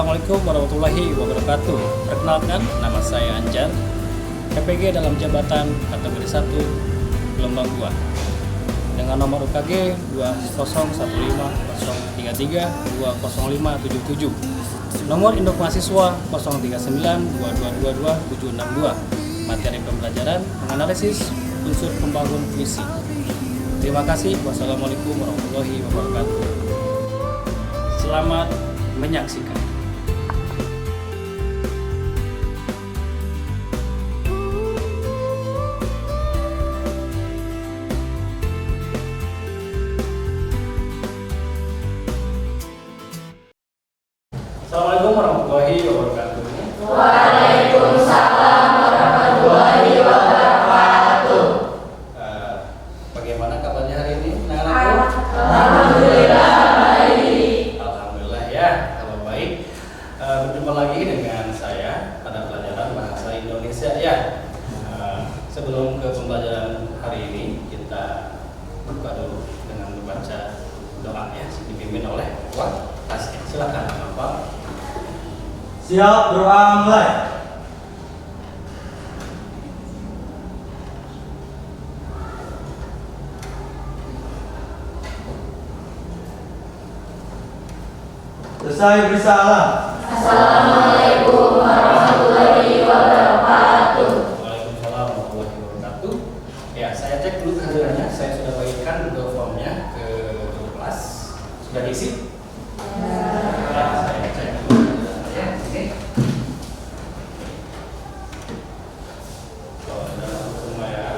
Assalamualaikum warahmatullahi wabarakatuh. Perkenalkan, nama saya Anjar, PPG dalam jabatan kategori 1 gelombang 2 dengan nomor UKG 2015033200577, nomor induk mahasiswa 0392222762. Materi pembelajaran menganalisis unsur pembangun puisi. Terima kasih. Wassalamualaikum warahmatullahi wabarakatuh. Selamat menyaksikan. Assalamualaikum warahmatullahi wabarakatuh. Waalaikumsalam warahmatullahi wabarakatuh. Bagaimana kabarnya hari ini, anak-anakku? Alhamdulillah baik. Alhamdulillah ya, kalau baik. Berjumpa lagi dengan saya pada pelajaran bahasa Indonesia ya. Sebelum ke pembelajaran hari ini, kita buka dulu dengan membaca doa ya, dipimpin oleh ketua kelasnya. Silakan, Bapak. Siap, doa mulai. Selesai bersalam. Assalamualaikum warahmatullahi wabarakatuh. Waalaikumsalam warahmatullahi wabarakatuh. Ya, saya cek dulu kehadirannya. Saya sudah bagikan Google Form-nya ke kelas. Sudah diisi? Ya, saya cek dulu. Ya, oke. Oh, ada semua ya.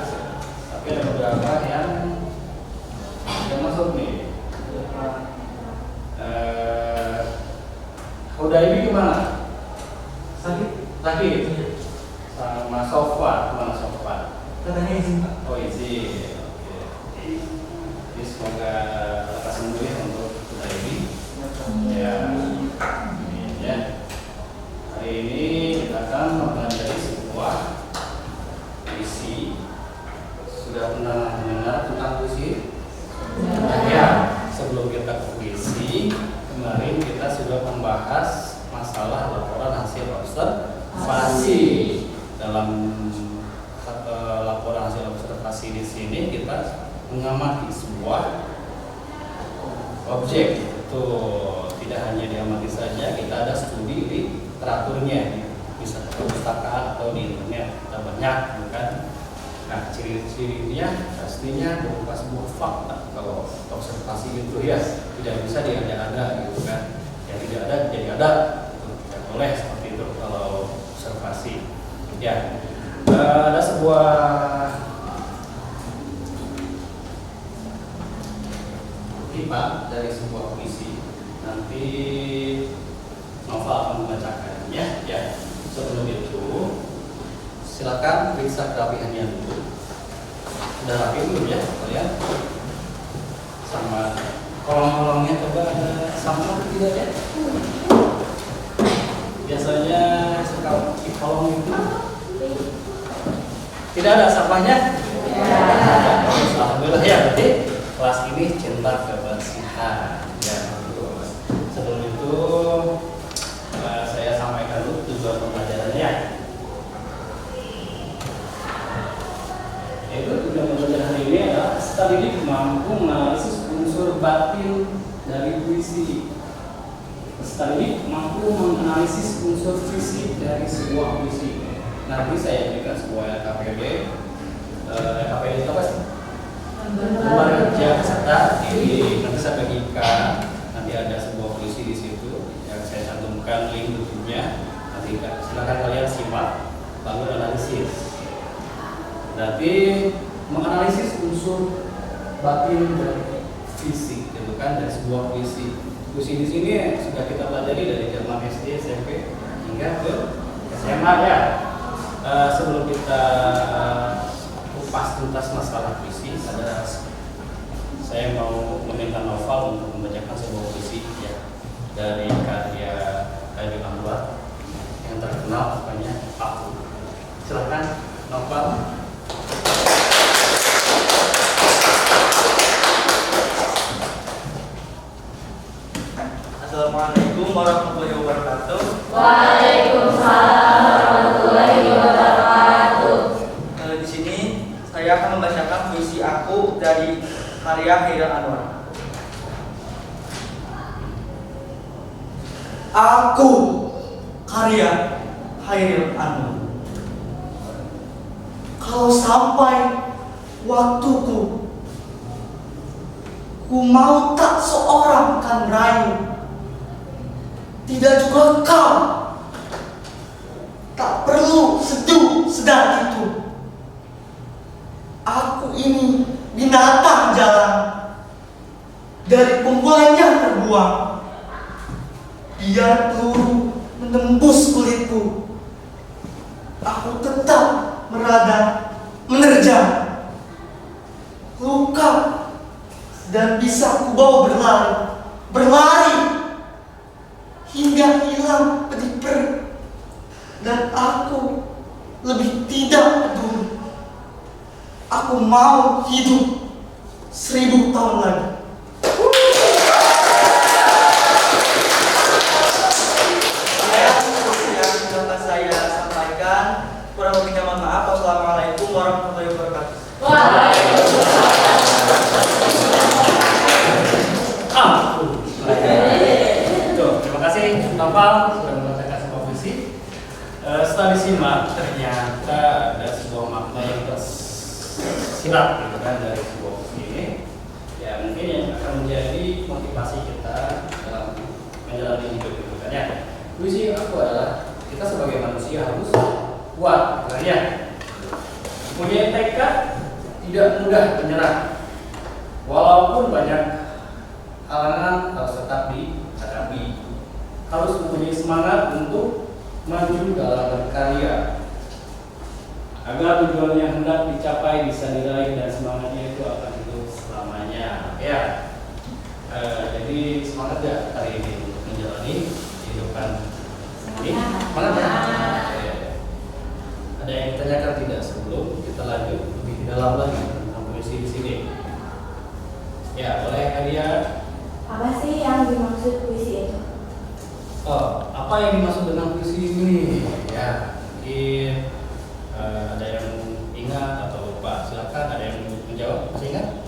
Tapi ada beberapa yang masuk nih. Hudaybi gimana? Sakit? Sama Sofa, gimana Sofa? Katanya izin, Pak. Oh izin. Oke. Jadi semoga lekas sembuh ya untuk Hudaybi. Ya. Amin ya. Hari ini kita akan mempelajari sebuah puisi. Sudah pernah mendengar tentang puisi? Ya. Sebelum kita ke puisi, kemarin kita sudah membahas masalah laporan hasil observasi. Dalam laporan hasil observasi di sini kita mengamati sebuah objek. Itu tidak hanya diamati saja, kita ada studi literaturnya, bisa ke perpustakaan atau di internet, kita banyak, bukan? Nah, ciri-cirinya pastinya berupa sebuah fakta. Kalau observasi itu ya tidak bisa diada-ada gitu kan. Yang tidak ada jadi ada, tidak boleh seperti itu kalau observasi. Ya, ada sebuah kutipan dari sebuah puisi. Nanti Nova akan membacakannya. Ya, sebelum itu silakan periksa kerapihannya dulu. Sudah rapi belum ya kalian? Sama kolong-kolongnya coba ada sama atau tidak ya? Biasanya suka di kolong itu tidak ada sampahnya? Ya. Alhamdulillah ya, berarti kelas ini cinta kebersihan. Ya, sebelum itu saya sampaikan dulu tujuan pembelajarannya. Yaitu tujuan pembelajaran hari ini adalah peserta didik mampu menganalisis unsur batin dari puisi. Peserta didik mampu menganalisis unsur fisik dari sebuah puisi. Nanti saya berikan sebuah LKPD. LKPD itu apa sih? Lembar kerja peserta didik. Nanti saya bagikan. Nanti ada sebuah puisi di situ yang saya cantumkan link YouTube-nya. Nanti silakan kalian simak lalu analisis. Berarti menganalisis unsur batin dari fisik, gitu kan, dari sebuah puisi. Puisi di sini sudah kita pelajari dari zaman SD, SMP hingga ke SMA ya. Sebelum kita kupas tuntas masalah puisi, saya mau meminta Noval untuk membacakan sebuah puisi ya dari karya Hairil Anwar yang terkenal namanya Aku. Silakan Noval. Assalamualaikum warahmatullahi wabarakatuh. Waalaikumsalam warahmatullahi wabarakatuh. Di sini saya akan membacakan puisi aku dari karya Hairil Anwar. Aku, karya Hairil Anwar. Kalau sampai waktuku, ku mau tak seorang kan rayu, tidak juga kau. Tak perlu seduh sedang itu. Aku ini binatang jalan, dari kumpulannya terbuang. Biar peluru menembus kulitku, aku tetap meradang, menerjang. Luka dan bisa kubawa berlari, berlari hingga hilang pedih perih. Dan aku lebih tidak peduli. Aku mau hidup 1000 tahun lagi. Yang dapat saya sampaikan, kurang lebihnya mohon maaf. Wassalamualaikum warahmatullahi wabarakatuh. Terima kasih Bapak sudah membacakan sebuah puisi. Setelah disimak ternyata ada sebuah makna yang tersirat gitu kan dari sebuah puisi ini. Ya mungkin yang akan menjadi motivasi kita dalam menjalani hidup gitu kan ya. Puisi aku adalah kita sebagai manusia harus kuat ya. Punya tekad, tidak mudah menyerah. Walaupun banyak halangan harus tetap dihadapi. Harus mempunyai semangat untuk maju dalam berkarya agar tujuan yang hendak dicapai bisa diraih dan semangatnya itu akan hidup selamanya. Ya, jadi semangat ya hari ini untuk menjalani kehidupan ini. Semangat ya. Ada yang ditanyakan tidak sebelum kita lanjut lebih dalam lagi tentang puisi di sini? Ya, boleh Adia. Apa sih yang dimaksud puisi itu? Oh, apa yang dimaksud dengan puisi ini? Ya, mungkin ada yang ingat atau lupa. Silakan, ada yang menjawab. Masih ingat?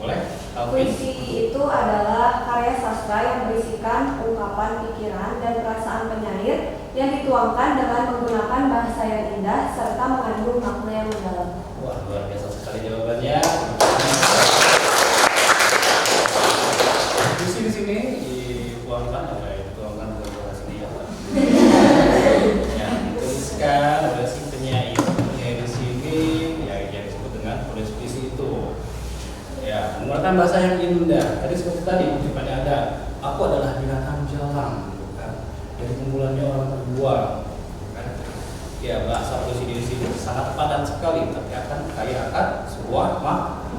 Boleh? Puisi itu adalah karya sastra yang berisikan ungkapan pikiran dan perasaan penyair yang dituangkan dengan menggunakan bahasa yang indah serta mengandung makna yang mendalam. Wah, luar biasa sekali jawabannya. Puisi di sini dituangkan bahasa dia. Yang dituliskan oleh si penyair. Penyair di sini ya yang disebut dengan penulis puisi itu. Ya, menggunakan bahasa yang indah. Tadi seperti tadi kutipannya ada, aku adalah binatang jalan, bukan dari kumpulannya orang terbuang. Kan? Ya, bahasa puisi di sini sangat padat sekali, tapi akan kaya akan sebuah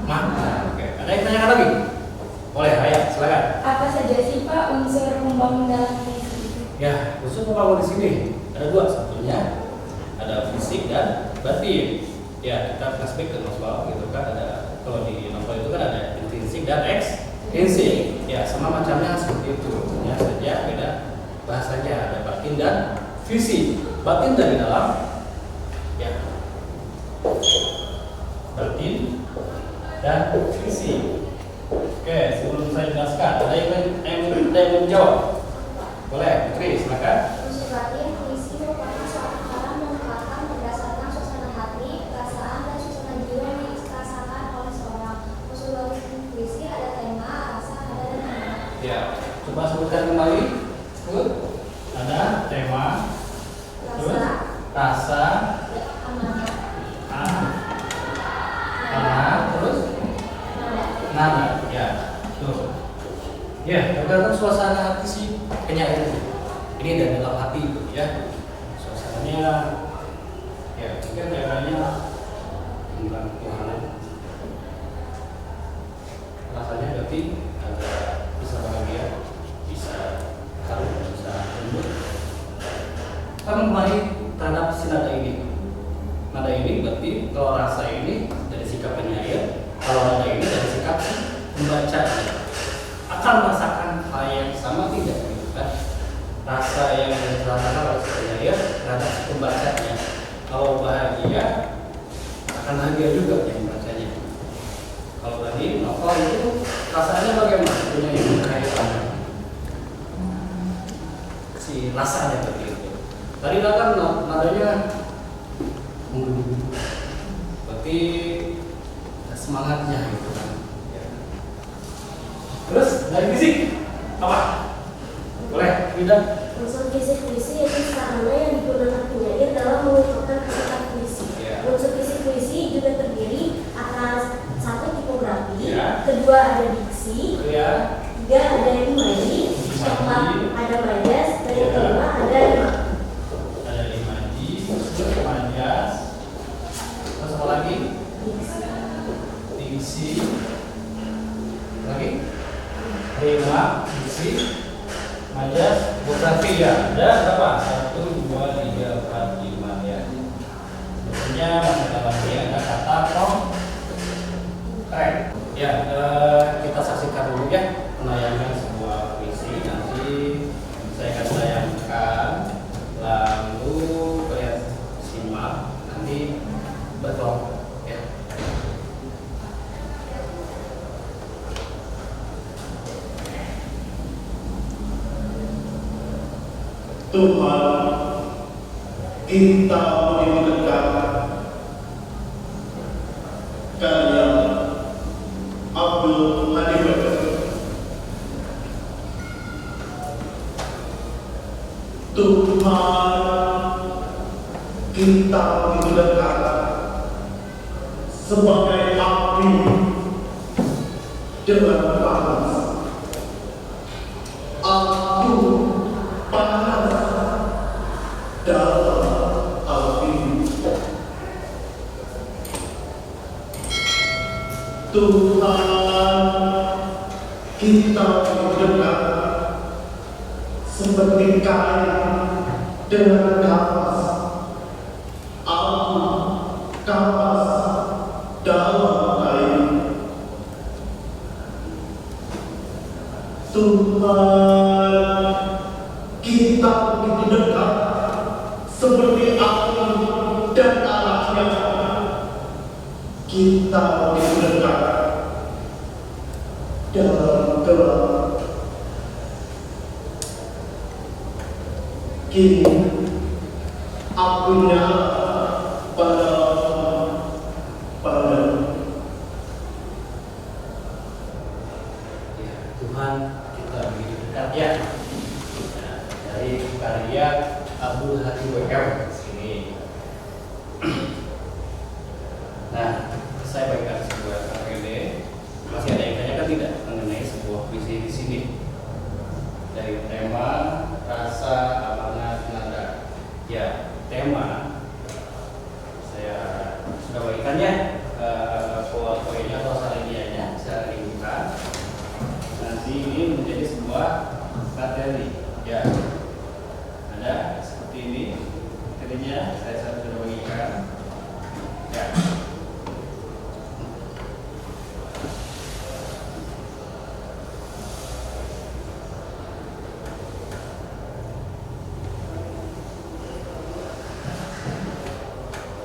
makna. Oke, ada yang tanyakan lagi? Boleh, ayo, silakan. Apa saja sih Pak unsur pembangun dalam puisi itu? Ya, unsur pembangun di sini ada dua, satunya ada fisik dan batin. Ya, kita flashback ke novel gitu kan, ada kalau di novel itu kan ada intrinsik dan ekstrinsik. Ya, sama macamnya seperti itu. Hanya saja beda bahasanya, ada batin dan fisik. Batin dari dalam, ya, batin dan fisik. Oke, sebelum saya jelaskan, ada yang menjawab? Boleh, Putri, silakan. Unsur batin puisi merupakan suatu cara mengungkapkan berdasarkan suasana hati, perasaan, dan suasana jiwa yang dirasakan oleh seorang. Unsur batin puisi ada tema, rasa, nada, dan makna. Ya, coba sebutkan kembali. Sebut. Ada tema, terus rasa, terus nada. Ya, tuh. Ya, tergantung suasana hati si penyair itu. Ini dari dalam hati itu ya. Suasananya ya mungkin daerahnya tentang Tuhan. Rasanya berarti agak bisa bahagia, bisa haru, bisa lembut. Kita kembali terhadap si nada ini. Nada ini berarti kalau rasa ini dari sikap penyair, kalau nada ini dari sikap pembaca. Akan merasakan hal yang sama tidak gitu kan? rasa yang dirasakan oleh si penyair terhadap si pembacanya. Kalau bahagia akan bahagia juga yang membacanya. Kalau tadi novel itu rasanya bagaimana? Punya yang kaitan si rasanya begitu. Tadi kan nadanya berarti semangatnya gitu kan. Ya. Terus dari fisik apa? Boleh, tidak? Unsur kisih puisi yaitu sarana yang digunakan penyair dalam mengungkapkan kata puisi. Ya. Unsur kisih puisi juga terdiri atas satu tipografi, Ya. kedua ada diksi, Ya. tiga ada imaji, keempat ada majas, dan yang kelima ada lima. Ada imaji, terus majas, terus apa lagi? Diksi, lagi? Rima, diksi, majas, tipografi ya. Ada berapa? 1, 2, 3, 4, 5 ya. Biasanya masih lagi ada kata konkret. Ya, kita saksikan dulu ya penayangan sebuah puisi. Nanti saya akan tayangkan, lalu kalian simak, nanti berkelompok ya. Tuhan, kita begitu dekat. Karya Abdul Halim. Tuhan, kita begitu dekat. Sebagai api dengan panas. Aku panas dalam api. Tuhan, kita berdekat seperti kain dengan kapas. Aku kapas dalam kain. Tuhan, kita begitu dekat seperti api dan arahnya. Kita begitu dekat dalam gelap. Kini apinya pada Ya, Tuhan, kita begitu dekat ya. Nah, dari karya Abdul Halim WM sini. Nah, saya bagikan sebuah KPD. Masih ada yang tanyakan tidak mengenai sebuah puisi di sini? Dari tema, rasa, amanat, nada. Ya, tema saya sudah bagikannya poin-poinnya atau salinianya secara ringkas. Nanti ini menjadi sebuah materi. Ya, ada seperti ini materinya. Saya sudah bagikan. Ya.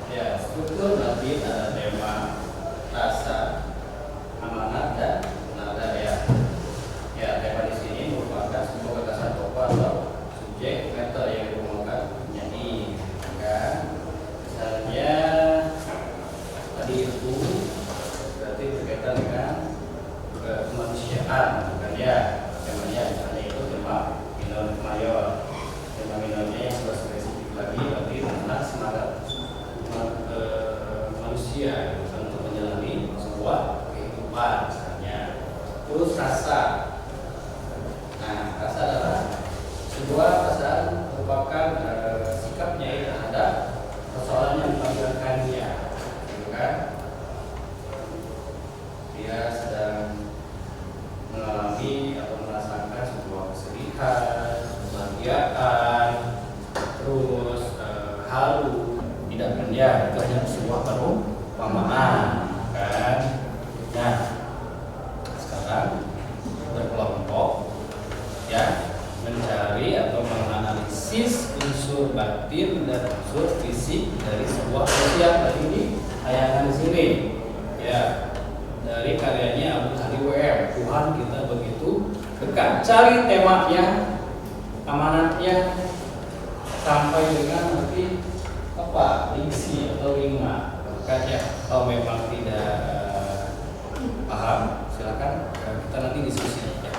Ya, struktur nanti ada tema, rasa, amanat, dan nada ya. Ya, tema di sini merupakan sebuah gagasan tokoh atau subjek matter yang dikembangkan penyanyi, kan? Misalnya tadi itu berarti berkaitan dengan kemanusiaan, kan ya? Temanya misalnya itu tema minor mayor. Tema minornya yang sudah spesifik lagi berarti tentang semangat manusia untuk menjalani sebuah kehidupan misalnya. Terus rasa. Nah, rasa adalah sebuah perasaan merupakan sikapnya terhadap persoalan yang dipanggilkannya, gitu kan? Dia sedang mengalami atau merasakan sebuah kesedihan, kebahagiaan, terus haru, tidak benda, itu hanya sebuah perumpamaan, kan? Nah, sekarang berkelompok ya mencari atau mengenal analisis unsur batin dan unsur fisik dari sebuah sosial tadi ditayangkan di sini. Ya, dari karyanya Abu Hadi WM. Tuhan kita begitu dekat. Cari temanya, amanatnya sampai dengan nanti apa diksi atau rima. Makanya kalau memang tidak paham silakan kita nanti diskusi ya,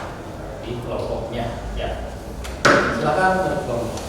di kelompoknya ya. Silakan berkelompok.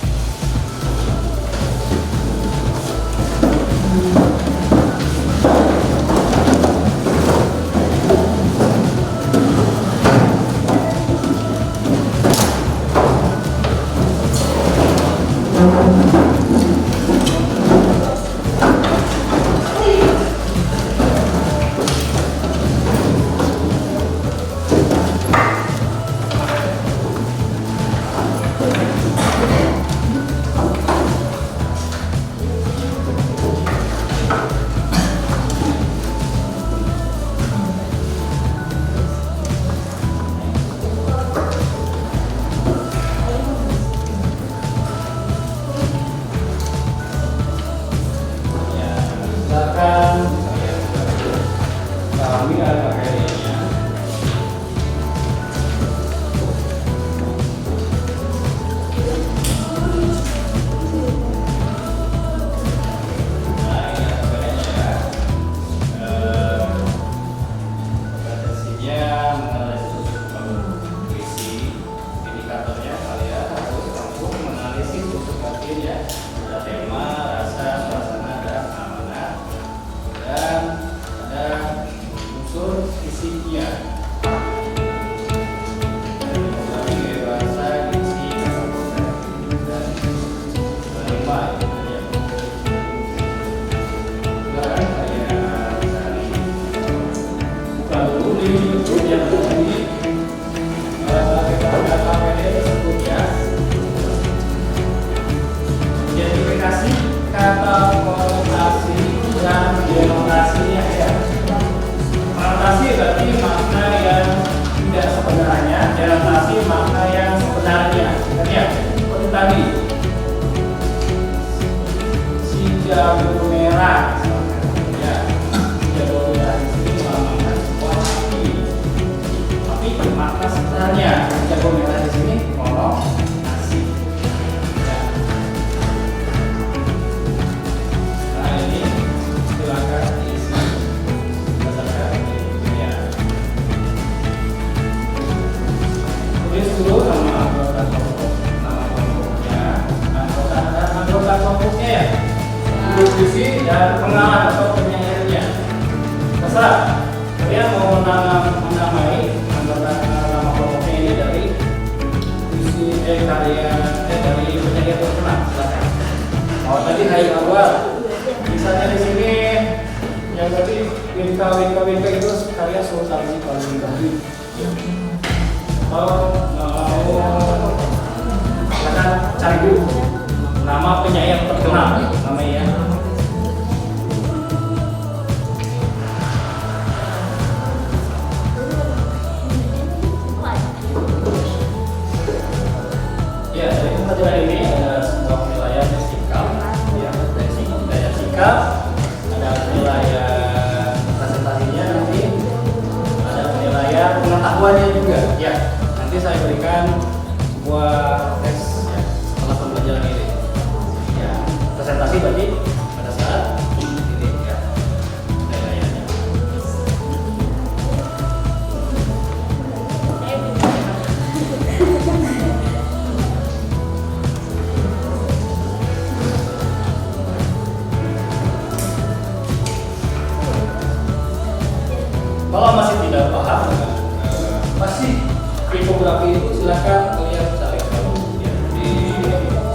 Visi dan pengarah atau penyairnya. Terserah kalian mau menamai nama kelompoknya ini dari visi karya dari penyair terkenal. Silakan. Mau tadi hari awal, misalnya di sini yang tadi Winka itu karya Sultan paling bagus. Mau silakan cari dulu nama penyair terkenal namanya. Ya, dari pembelajaran ini ada sebuah penilaian sikap, ya, dari sikap, ada penilaian presentasinya nanti, ada penilaian pengetahuannya juga. Ya, nanti saya berikan sebuah tes ya, setelah pembelajaran ini. Ya, presentasi berarti pada saat ini ya penilaiannya. Kalau masih tidak paham dengan masih infografi itu silakan kalian cari tahu ya, di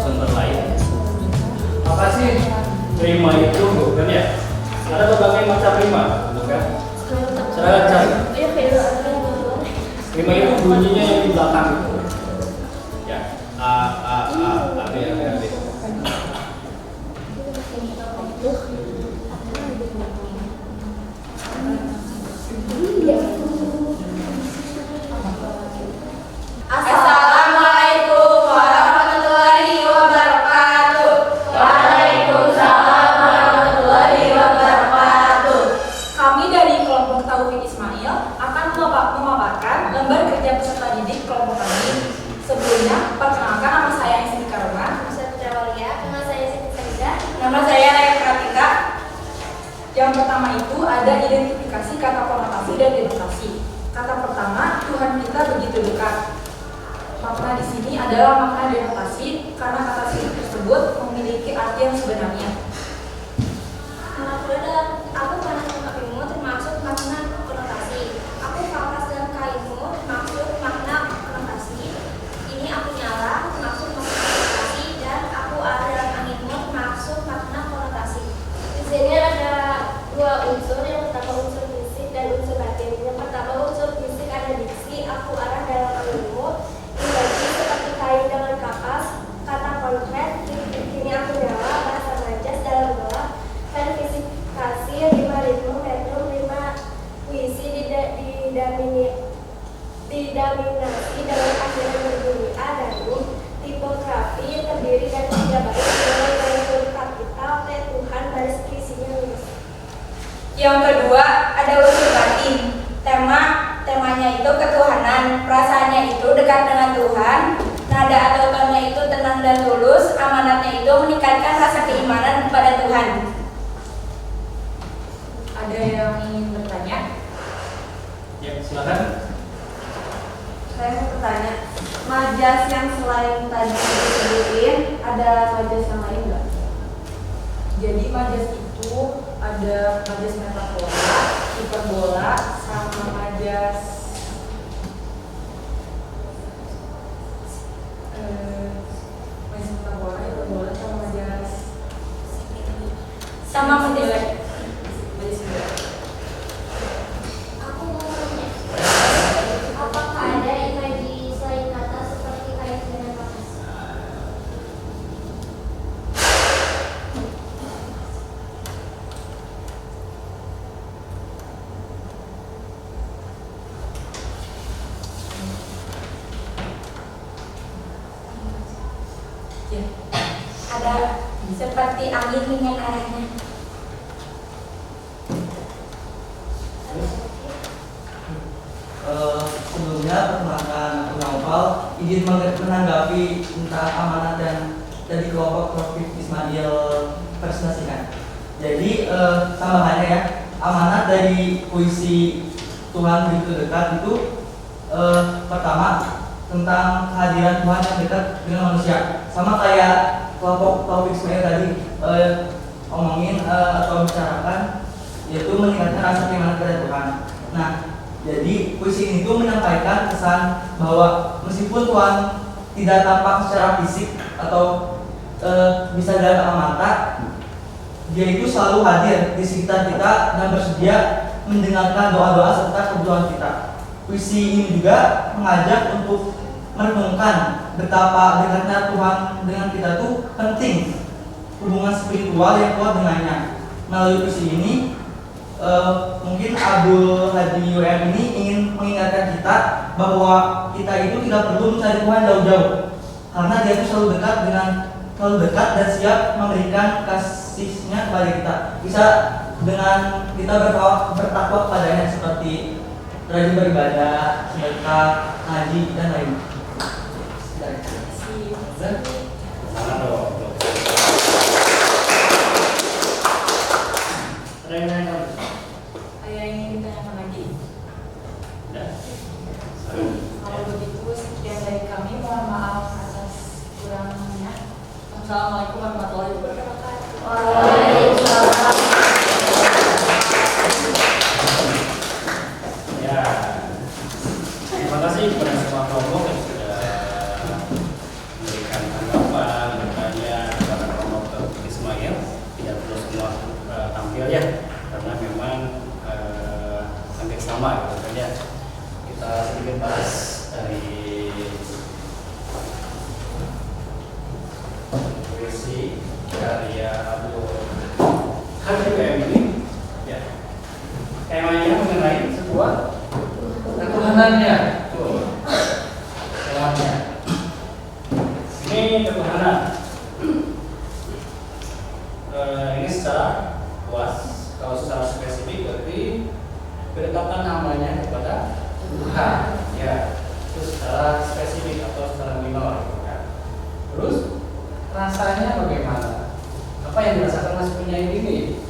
sumber lain. Apa sih rima itu bukan ya? Ada berbagai macam rima, bukan? Silakan cari. Rima itu bunyinya yang di belakang itu. Ya, a b. Assalamualaikum warahmatullahi wabarakatuh. Yang pertama itu ada identifikasi kata konotasi dan denotasi. Kata pertama, Tuhan kita begitu dekat. Makna di sini adalah makna denotasi karena kata tersebut memiliki arti yang sebenarnya. Aku panas memakimu termasuk makna konotasi. Aku panas dan kainmu termasuk makna konotasi. Ini aku nyala termasuk makna konotasi dan aku ada dalam anginmu termasuk makna konotasi. Di sini ada dua unsur, yang pertama unsur fisik dan unsur batin. Yang pertama unsur fisik ada diksi, aku arah dalam anginmu. Imaji seperti kain dengan kapas, kata konkret, ini aku nyala, bahasa majas dalam gelap, verifikasi 5 ritme metrum 5 puisi didaminasi dengan akhiran berbunyi A dan U. Tipografi terdiri dari 3 baris mulai dari huruf kapital T Tuhan baris isinya lurus. Yang kedua ada unsur batin. Temanya itu ketuhanan, perasaannya itu dekat dengan Tuhan, nada atau tonnya itu tenang dan tulus, amanatnya itu meningkatkan rasa keimanan kepada Tuhan. Ada yang ingin bertanya? Ya, silakan. Saya mau bertanya, majas yang selain tadi disebutin, ada majas yang lain nggak? Jadi majas itu ada majas metafora, hiperbola, sama majas metafora, hiperbola, sama majas Aku mau tanya, apakah ada imaji selain kata seperti kain dengan kapas? ya. Ada seperti angin dengan arahnya. Sebelumnya perkenalkan aku Naufal, izin menanggapi tentang amanat dan dari kelompok Profit Ismail presentasikan. Jadi tambahannya ya, amanat dari puisi Tuhan begitu dekat itu pertama tentang kehadiran Tuhan yang dekat dengan manusia. Sama kayak kelompok Profit Ismail tadi omongin atau bicarakan, yaitu meningkatkan rasa keimanan kepada Tuhan. Nah, jadi puisi ini tuh menyampaikan pesan bahwa meskipun Tuhan tidak tampak secara fisik atau bisa dilihat dengan mata, Dia itu selalu hadir di sekitar kita dan bersedia mendengarkan doa-doa serta kebutuhan kita. Puisi ini juga mengajak untuk merenungkan betapa dekatnya Tuhan dengan kita tuh penting, hubungan spiritual yang kuat dengannya. Melalui puisi ini mungkin Abdul Hadi UM ini ingin mengingatkan kita bahwa kita itu tidak perlu mencari Tuhan jauh-jauh, karena Dia itu selalu dekat dan siap memberikan kasih-Nya kepada kita. Bisa dengan kita bertakwa kepadanya seperti rajin beribadah, sedekah, ngaji dan lain. Saya ingin ditanyakan lagi. Kalau begitu sekian dari kami, mohon maaf atas kurangnya. Assalamualaikum warahmatullahi wabarakatuh. Waalaikumsalam. Ya, terima kasih kepada semua kelompok yang sudah memberikan tanggapan, bertanya kepada kelompok Ismail. Tidak perlu semua tampil ya, karena memang hampir sama gitu kan ya. Kita sedikit bahas dari puisi karya Abdul Hadi ini. Ya, temanya mengenai sebuah ketuhanannya. Tuh, temanya. Ini ketuhanan. Ini secara luas. Kalau secara spesifik berarti kedekatan namanya kepada Tuhan. Ya, itu secara spesifik atau secara minor. Gitu kan. Terus rasanya bagaimana? Apa yang dirasakan Mas penyair ini?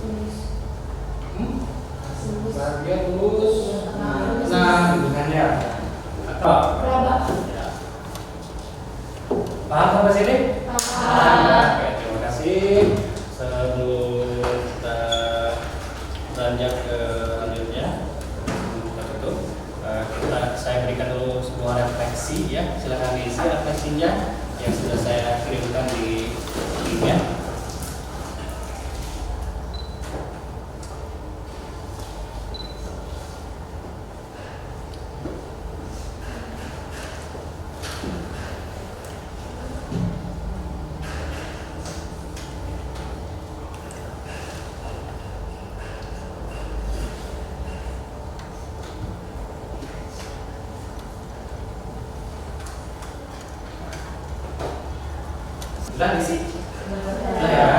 Sudah isi? Sudah ya.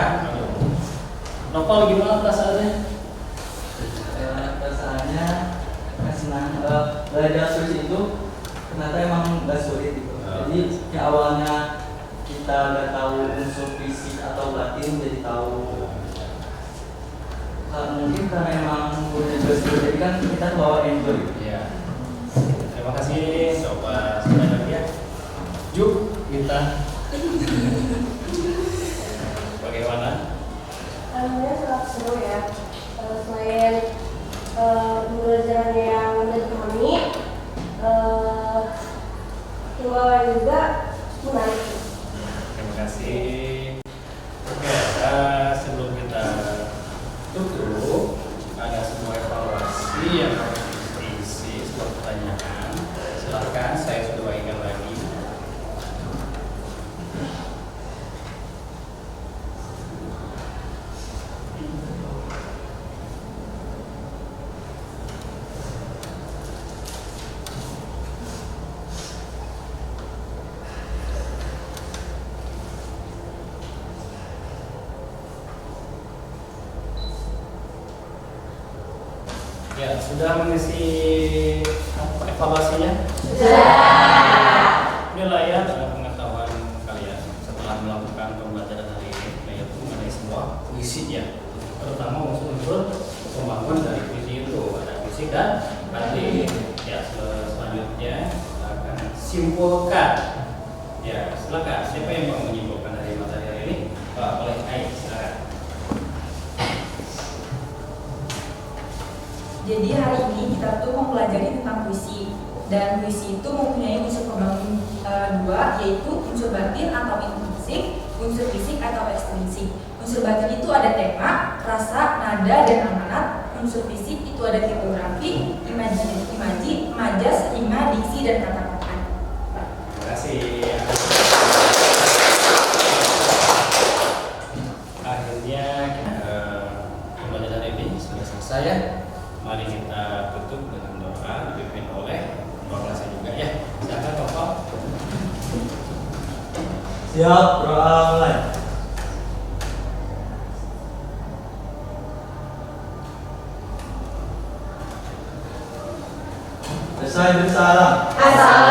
Novel gimana perasaannya? Perasaannya senang. Belajar puisi itu ternyata emang gak sulit gitu. Jadi yang awalnya kita gak tahu unsur fisik atau batin jadi tahu. Mungkin karena emang udah sulit jadi kan kita bawa enjoy. Iya. Terima kasih coba sebentar ya. Juk kita. Bagaimana? Alhamdulillah sangat seru ya. Selain pembelajarannya yang mudah dipahami, himbauan juga menarik. Terima kasih. Oke, sebelum kita tutup, ada sebuah evaluasi yang harus diisi sebuah pertanyaan. Silakan, saya sudah bagikan lagi. Ya, sudah mengisi evaluasinya? Sudah. Inilah ya pengetahuan kalian setelah melakukan pembelajaran hari ini, yaitu mengenai semua puisi ya, terutama unsur-unsur pembangunan dari puisi itu ada fisik dan batin. Ya, selanjutnya akan simpulkan. Ya, silakan. Siapa yang mau menyimpulkan dari materi hari ini? Oleh Ai, silakan. Jadi hari ini kita tuh mempelajari tentang puisi, dan puisi itu mempunyai unsur pembangun dua, yaitu unsur batin atau intrinsik, unsur fisik atau ekstrinsik. Unsur batin itu ada tema, rasa, nada, dan amanat. Unsur fisik itu ada tipografi, imaji, majas, rima, diksi, dan kata-kata. Terima kasih. Akhirnya pembelajaran ini sudah selesai ya. Mari kita tutup dengan doa dipimpin oleh Bapak kelasnya juga ya. Silakan Bapak. Siap, doa mulai. Selesai bersalam. Assalamualaikum